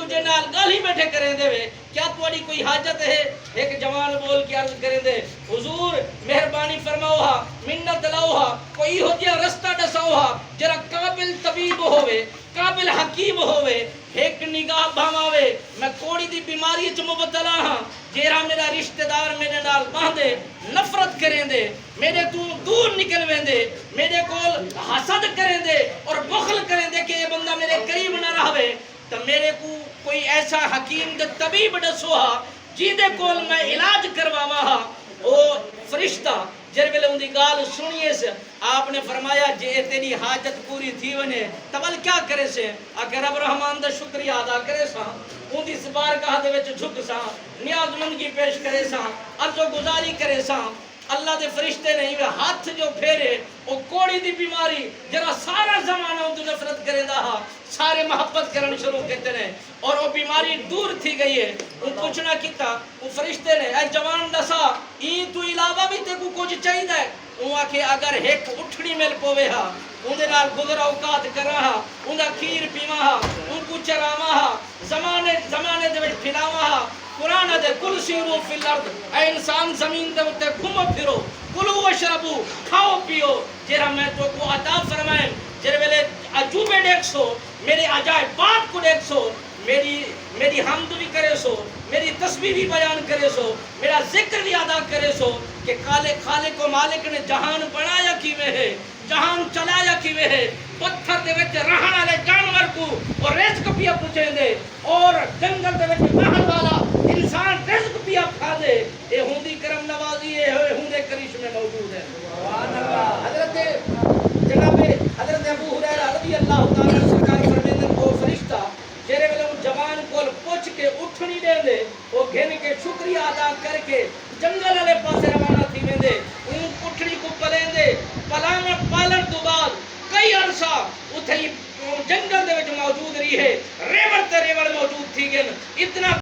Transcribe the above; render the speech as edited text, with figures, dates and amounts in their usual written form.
دوجے نال گالی بیٹھے کریں دے وے کیا تواڈی کوئی حاجت ہے ایک جوان بول کے عرض کریں دے حضور مہربانی فرماؤ ہا منت لاؤ ہا کوئی ہو جیا رستہ دساؤ ہا جرا قابل طبیب ہوے قابل حکیم ہوے ایک نگاہ بھاواوے میں کوڑی دی بیماری چ مبتلا ہاں جیرا میرا رشتہ دار میرے نال باندھے نفرت کریں دے میرے تو دور نکل ویندے میرے کول حسد کریں دے اور بخل کریں دے کہ یہ بندہ میرے قریب نہ رہے تو میرے کو کوئی ایسا حکیم تے طبیب دسو ہا جی دے کول میں علاج کرواوا ہا او فرشتہ جر ویلے ان دی گال سنیے سے آپ نے فرمایا جے تیری حاجت پوری تھی ونے تبل کیا کرے سے اگر رب رحمان دا شکریہ ادا کرے سا ان دی بارگاہ دے وچ جھک سا نیاز مندگی پیش کرے سا عرض و گزاری کرے سا اللہ دے فرشتے نہیں ہوئے ہاتھ جو پھیرے وہ کوڑی دی بیماری جرا سارا زمانہ ان تو نفرت کرے دا ہا سارے محبت کرن شروع کرتے ہیں اور وہ بیماری دور تھی گئی ہے ان پوچھنا کیتا وہ فرشتے نے اے جوان دسا ای تو علاوہ بھی تے کو کچھ چاہیے ہے وہ آکھے اگر ایک اٹھڑی مل پوے ہا ان دے نال گزر اوقات کرا ہا ان دا کھیر پیوا ہا ان کو چراوا ہا زمانے دے وچ پھلاوا ہا قرآن دے کل سیرو فی الارض اے انسان زمین دے اتے گھومو پھرو کلو وشربو کھاؤ پیو جرا میں تو کو عطا فرمائیں جر ویلے عجوبے دیکھ سو میرے عجائب بات کو دیکھ سو میری حمد بھی کرے سو میری تسبیح بھی بیان کرے سو میرا ذکر بھی ادا کرے سو کہ خالق و مالک نے جہان بنایا کیویں ہے جہان چلایا کیویں ہے پتھر دے وچ رہن والے جانور کو اور رزق پیا پوچھیں دے اور جنگل دے وچ رہن والا انسان رزق پیا کھا دے اے ہوندی کرم نوازی ہے ہوندے کرشمے موجود ہے سبحان اللہ جناب حضرت ابو ہریرہ رضی اللہ تعالی عنہ سرکار فرمیندے وہ فرشتہ جڑے ویلے ان جوان کول پوچھ کے اٹھنی دے دے وہ گھن کے شکریہ ادا کر کے جنگل والے پاسے روانہ تھی ویندے ان اٹھڑی کو پلیندے پالن تو بعد کئی عرصہ اتھے جنگل دے وچ موجود رہی ہے ریوڑ تے ریوڑ موجود تھی گن اتنا